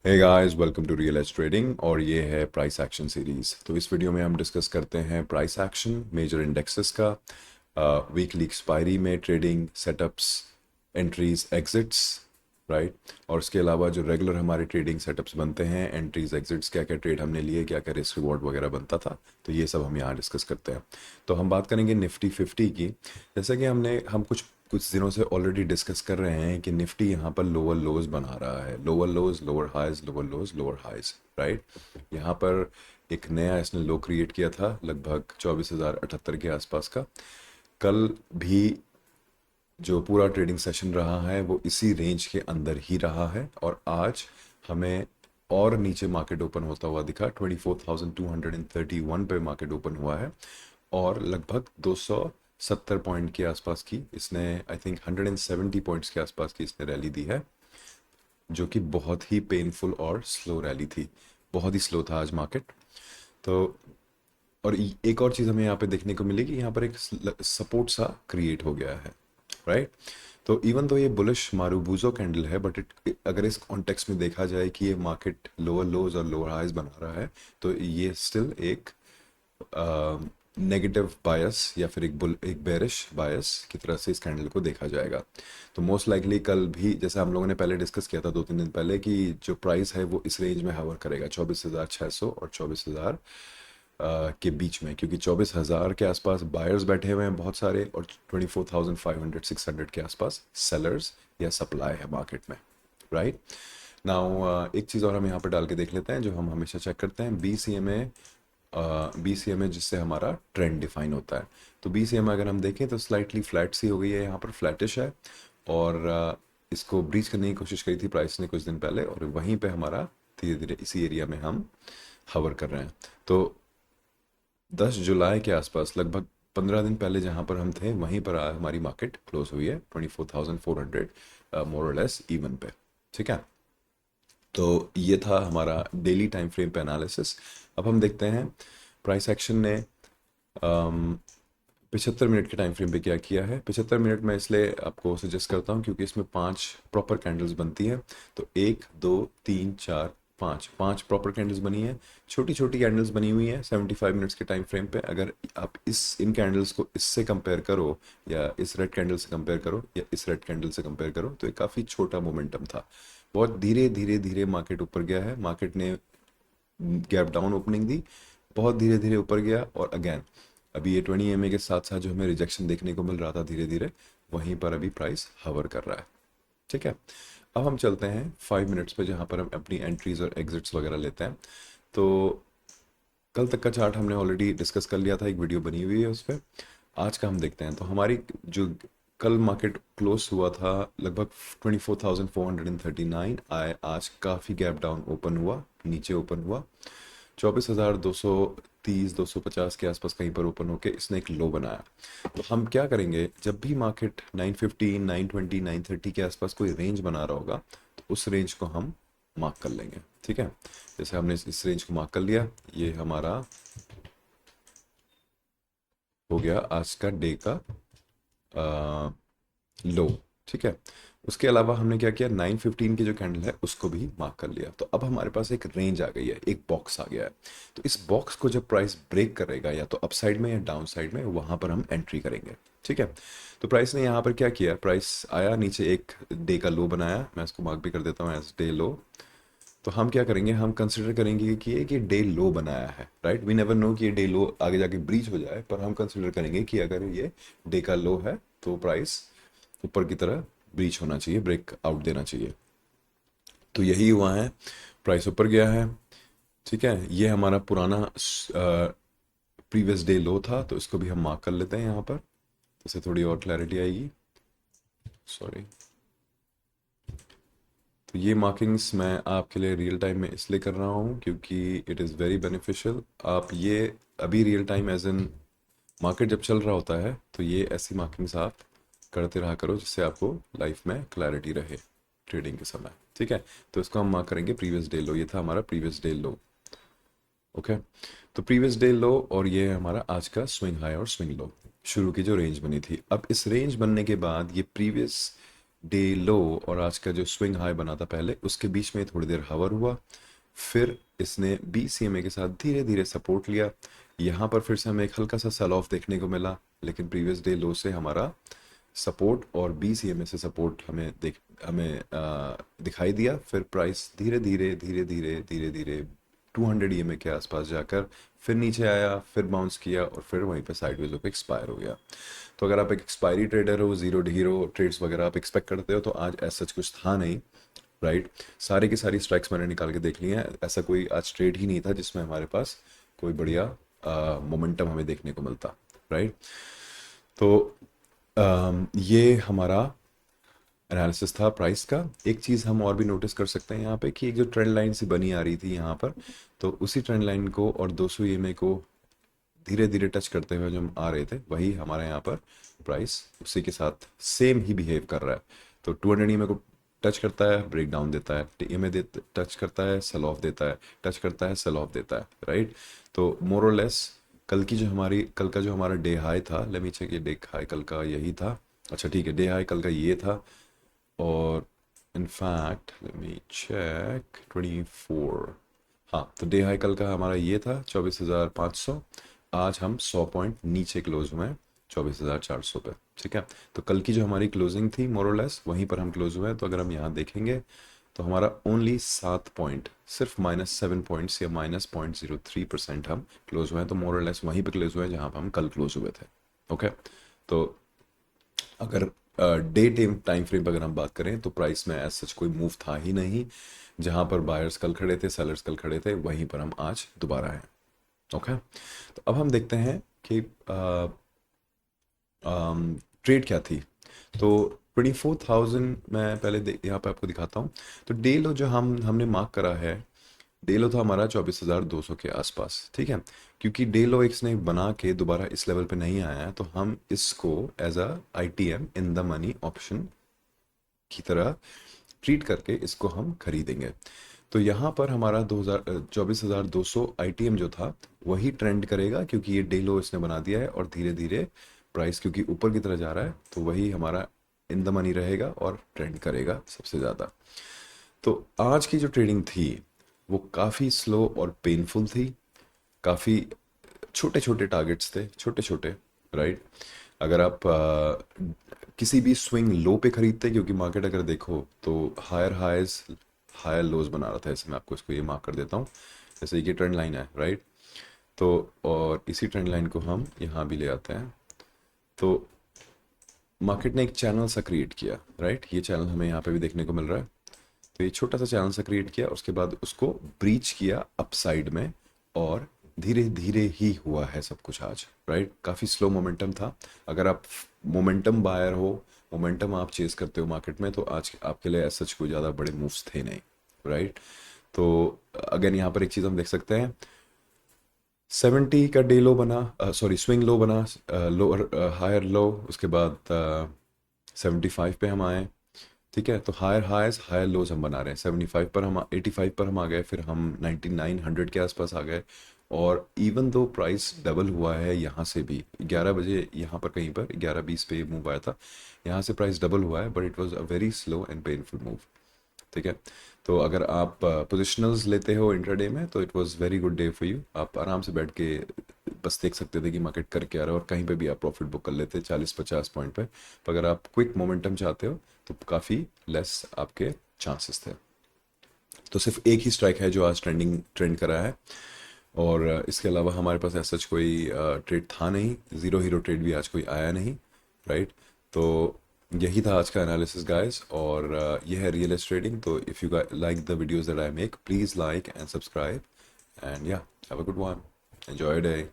Hey guys, welcome to Real Edge Trading. और ये है प्राइस एक्शन सीरीज। तो इस वीडियो में हम डिस्कस करते हैं प्राइस एक्शन मेजर इंडेक्सेस का, वीकली एक्सपायरी में trading setups, entries, exits, right. और उसके अलावा जो रेगुलर हमारे ट्रेडिंग सेटअप्स बनते हैं, एंट्रीज, एग्जिट्स, क्या क्या ट्रेड हमने लिए, क्या क्या रिस्क रिवॉर्ड वगैरह बनता था, तो ये सब हम यहाँ डिस्कस करते हैं। तो हम बात करेंगे निफ्टी 50 की। जैसा कि हम कुछ कुछ दिनों से ऑलरेडी डिस्कस कर रहे हैं कि निफ्टी यहाँ पर लोअर लोज बना रहा है, lower lows, lower highs, lower lows, lower highs, right. यहाँ पर एक नया इसने लो क्रिएट किया था लगभग 24,078 के आसपास का। कल भी जो पूरा ट्रेडिंग सेशन रहा है वो इसी रेंज के अंदर ही रहा है, और आज हमें और नीचे मार्केट ओपन होता हुआ दिखा। 24,231 पे मार्केट ओपन हुआ है, और लगभग 270 पॉइंट के आसपास की इसने, आई थिंक 170 पॉइंट्स के आसपास की इसने रैली दी है, जो कि बहुत ही पेनफुल और स्लो रैली थी। बहुत ही स्लो था आज मार्केट। तो और एक और चीज़ हमें यहाँ पे देखने को मिली कि यहाँ पर एक सपोर्ट सा क्रिएट हो गया है, राइट। तो इवन तो ये बुलिश मारूबूजो कैंडल है, बट इट अगर इस कॉन्टेक्स्ट में देखा जाए कि ये मार्केट लोअर लोज और लोअर हाइज बना रहा है, तो ये स्टिल एक नेगेटिव बायस या फिर एक बेरिश बायस की तरह से इस कैंडल को देखा जाएगा। तो मोस्ट लाइकली कल भी, जैसे हम लोगों ने पहले डिस्कस किया था 2-3 दिन पहले, कि जो प्राइस है वो इस रेंज में हवर करेगा, 24,600 और 24,000 के बीच में, क्योंकि 24,000 के आसपास बायर्स बैठे हुए हैं बहुत सारे, और 24,500-600 के आसपास सेलर्स या सप्लाई है मार्केट में, राइट। नाउ एक चीज़ और हम यहाँ पर डाल के देख लेते हैं, जो हम हमेशा चेक करते हैं, BCMA जिससे हमारा ट्रेंड डिफाइन होता है। तो BCMA अगर हम देखें तो स्लाइटली फ्लैट सी हो गई है, यहाँ पर फ्लैटिश है, और इसको ब्रीच करने की कोशिश करी थी प्राइस ने कुछ दिन पहले, और वहीं पे हमारा धीरे धीरे इसी एरिया में हम हवर कर रहे हैं। तो 10 जुलाई के आसपास, लगभग 15 दिन पहले जहाँ पर हम थे, वहीं पर हमारी मार्केट क्लोज हुई है 24,400 मोर और लेस इवन पे, ठीक है। तो ये था हमारा डेली टाइम फ्रेम पे एनालिसिस। अब हम देखते हैं प्राइस एक्शन ने 75 मिनट के टाइम फ्रेम पे क्या किया है। 75 मिनट में इसलिए आपको सजेस्ट करता हूँ क्योंकि इसमें 5 प्रॉपर कैंडल्स बनती हैं। तो 1, 2, 3, 4, 5 5 प्रॉपर कैंडल्स बनी है। छोटी छोटी कैंडल्स बनी हुई हैं 75 मिनट्स के टाइम फ्रेम पे। अगर आप इन कैंडल्स को इससे कंपेयर करो, या इस रेड कैंडल से कंपेयर करो, या इस रेड कैंडल से कंपेयर करो, तो ये काफ़ी छोटा मोमेंटम था। बहुत धीरे धीरे धीरे मार्केट ऊपर गया है। मार्केट ने गैप डाउन ओपनिंग दी, बहुत धीरे धीरे ऊपर गया, और अगेन अभी ये 20 EMA के साथ साथ जो हमें रिजेक्शन देखने को मिल रहा था धीरे धीरे, वहीं पर अभी प्राइस हवर कर रहा है, ठीक है। अब हम चलते हैं 5 मिनट्स पे, जहाँ पर हम अपनी एंट्रीज और एग्जिट्स वगैरह लेते हैं। तो कल तक का चार्ट हमने ऑलरेडी डिस्कस कर लिया था, एक वीडियो बनी हुई है उस पर। आज का हम देखते हैं। तो हमारी जो कल मार्केट क्लोज हुआ था लगभग 24,439 आए, आज काफ़ी गैप डाउन ओपन हुआ, नीचे ओपन हुआ 24,230 250 के आसपास कहीं पर ओपन होके इसने एक लो बनाया। तो हम क्या करेंगे, जब भी मार्केट 915 920 930 के आसपास कोई रेंज बना रहा होगा, तो उस रेंज को हम मार्क कर लेंगे, ठीक है। जैसे हमने इस रेंज को मार्क कर लिया, ये हमारा हो गया आज का डे का लो, ठीक है। उसके अलावा हमने क्या किया, 915 की जो कैंडल है उसको भी मार्क कर लिया। तो अब हमारे पास एक रेंज आ गई है, एक बॉक्स आ गया है। तो इस बॉक्स को जब प्राइस ब्रेक करेगा, या तो अपसाइड में या डाउन साइड में, वहां पर हम एंट्री करेंगे, ठीक है। तो प्राइस ने यहाँ पर क्या किया, प्राइस आया नीचे, एक डे का लो बनाया, मैं इसको मार्क भी कर देता हूँ एज डे लो। तो हम क्या करेंगे, हम कंसिडर करेंगे कि ये डे लो बनाया है, राइट। वी नेवर नो कि ये डे लो आगे जाके ब्रीच हो जाए, पर हम कंसिडर करेंगे कि अगर ये डे का लो है तो प्राइस ऊपर की तरह ब्रीच होना चाहिए, ब्रेक आउट देना चाहिए। तो यही हुआ है, प्राइस ऊपर गया है, ठीक है। ये हमारा पुराना प्रीवियस डे लो था, तो इसको भी हम मार्क कर लेते हैं यहाँ पर, इससे थोड़ी और क्लैरिटी आएगी। सॉरी। तो ये मार्किंग्स मैं आपके लिए रियल टाइम में इसलिए कर रहा हूँ क्योंकि इट इज़ वेरी बेनिफिशियल। आप ये अभी real time as in market जब चल रहा होता है, तो ये ऐसी मार्किंग्स आप करते रहा करो, जिससे आपको लाइफ में क्लैरिटी रहे ट्रेडिंग के समय, ठीक है। तो इसको हम मार्क करेंगे प्रीवियस डे लो। ये था हमारा प्रीवियस डे लो, ओके। तो प्रीवियस डे लो, और ये है हमारा आज का स्विंग हाई और स्विंग लो, शुरू की जो रेंज बनी थी। अब इस रेंज बनने के बाद ये प्रीवियस डे लो और आज का जो स्विंग हाई बना था पहले, उसके बीच में थोड़ी देर हवर हुआ, फिर इसने BCMA के साथ धीरे धीरे सपोर्ट लिया। यहाँ पर फिर से हमें एक हल्का सा सेल ऑफ देखने को मिला, लेकिन प्रीवियस डे लो से हमारा सपोर्ट और BCMA से सपोर्ट हमें दिखाई दिया। फिर प्राइस धीरे धीरे धीरे धीरे धीरे धीरे 200 EMA के आसपास जाकर फिर नीचे आया, फिर बाउंस किया और फिर वहीं पे साइडवेज होकर एक्सपायर हो गया। तो अगर आप एक एक्सपायरी ट्रेडर हो, जीरो हीरो ट्रेड्स वगैरह आप एक्सपेक्ट करते हो, तो आज ऐसा कुछ था नहीं, राइट। सारी की सारी स्ट्राइक्स मैंने निकाल के देख ली हैं, ऐसा कोई आज ट्रेड ही नहीं था जिसमें हमारे पास कोई बढ़िया मोमेंटम हमें देखने को मिलता, राइट। तो ये हमारा एनालिसिस था प्राइस का। एक चीज़ हम और भी नोटिस कर सकते हैं यहाँ पे कि एक जो ट्रेंड लाइन सी बनी आ रही थी यहाँ पर, तो उसी ट्रेंड लाइन को और 200 EMA को धीरे धीरे टच करते हुए जो हम आ रहे थे, वही हमारे यहाँ पर प्राइस उसी के साथ सेम ही बिहेव कर रहा है। तो 200 EMA को टच करता है, ब्रेक डाउन देता है, EMA टच करता है, सेल ऑफ देता है, टच करता है, सेल ऑफ देता है, राइट। तो मोर और लेस कल का जो हमारा डे हाई था, लेट मी चेक, ये डे हाई कल का यही था। अच्छा ठीक है, डे हाई कल का ये था, और इनफैक्ट लेट मी चेक 24, हाँ तो डे हाई कल का हमारा ये था 24,500। आज हम 100 पॉइंट नीचे क्लोज हुए हैं 24,400 पे, ठीक है। तो कल की जो हमारी क्लोजिंग थी मोर और लेस वहीं पर हम क्लोज हुए हैं। तो अगर हम यहाँ देखेंगे तो हमारा ओनली 7 पॉइंट, सिर्फ -7 पॉइंट्स या -0.03% हम क्लोज हुए हैं। तो मोर और लेस वहीं पे क्लोज हुए हैं जहाँ पर हम कल क्लोज हुए थे, ओके। तो अगर डे टाइम फ्रेम पर अगर हम बात करें तो प्राइस में ऐसा सच कोई मूव था ही नहीं। जहां पर बायर्स कल खड़े थे, सेलर्स कल खड़े थे, वहीं पर हम आज दोबारा हैं, ओके। तो अब हम देखते हैं कि ट्रेड क्या थी। तो 24,000 मैं पहले यहाँ पे आपको दिखाता हूँ। तो डे लो जो हमने मार्क करा है, डे लो था हमारा 24,200 के आसपास, ठीक है। क्योंकि डे लो एक्स ने बना के दोबारा इस लेवल पे नहीं आया है, तो हम इसको as a ITM in the money option की तरह ट्रीट करके इसको हम खरीदेंगे। तो यहाँ पर हमारा 24,200 ITM जो था वही ट्रेंड करेगा, क्योंकि ये डे लो इसने बना दिया है और धीरे धीरे प्राइस क्योंकि ऊपर की तरह जा रहा है, तो वही हमारा इन द मनी रहेगा और ट्रेंड करेगा सबसे ज़्यादा। तो आज की जो ट्रेडिंग थी वो काफ़ी स्लो और पेनफुल थी। काफ़ी छोटे छोटे टारगेट्स थे, छोटे छोटे, राइट। अगर आप किसी भी स्विंग लो पे खरीदते, क्योंकि मार्केट अगर देखो तो हायर हाइज हायर लोज बना रहा था, ऐसे मैं आपको इसको ये मार्क कर देता हूँ। जैसे ये ट्रेंड लाइन है, राइट। तो और इसी ट्रेंड लाइन को हम यहाँ भी ले आते हैं। तो मार्केट ने एक चैनल सा क्रिएट किया, राइट। ये चैनल हमें यहाँ पे भी देखने को मिल रहा है। तो ये छोटा सा चैनल सा क्रिएट किया, उसके बाद उसको ब्रीच किया अपसाइड में, और धीरे धीरे ही हुआ है सब कुछ आज, राइट। काफ़ी स्लो मोमेंटम था। अगर आप मोमेंटम बायर हो, मोमेंटम आप चेस करते हो मार्केट में, तो आज आपके लिए ऐसा कोई ज़्यादा बड़े मूव्स थे नहीं, राइट। तो अगेन यहाँ पर एक चीज़ हम देख सकते हैं, 70 का डे लो बना, सॉरी स्विंग लो बना, लोअर हायर लो, उसके बाद 75 पे हम आए, ठीक है। तो हायर हाइज हायर लोज हम बना रहे हैं। 75 पर हम 85 पर हम आ गए, फिर हम 9900 के आसपास आ गए। और इवन दो प्राइस डबल हुआ है यहाँ से भी, 11 बजे यहाँ पर कहीं पर 11:20 पे मूव आया था, यहाँ से प्राइस डबल हुआ है, but it was a very slow and painful move, ठीक है। तो अगर आप पोजिशनल्स लेते हो इंट्राडे में, तो it was very good day for you. आप आराम से बैठ के बस देख सकते थे कि मार्केट करके आ रहा है, और कहीं पे भी आप प्रॉफिट बुक कर लेते 40-50 पॉइंट पे। पर अगर आप क्विक मोमेंटम चाहते हो तो काफ़ी लेस आपके चांसेस थे। तो सिर्फ एक ही स्ट्राइक है जो आज ट्रेंड करा है, और इसके अलावा हमारे पास ऐसा कोई ट्रेड था नहीं। ज़ीरो हीरो ट्रेड भी आज कोई आया नहीं, राइट। तो यही था आज का एनालिसिस गाइस, और ये है रियल एस्टेट ट्रेडिंग। तो if you like the videos that I make, please like and subscribe, and ya have a good one, enjoy day.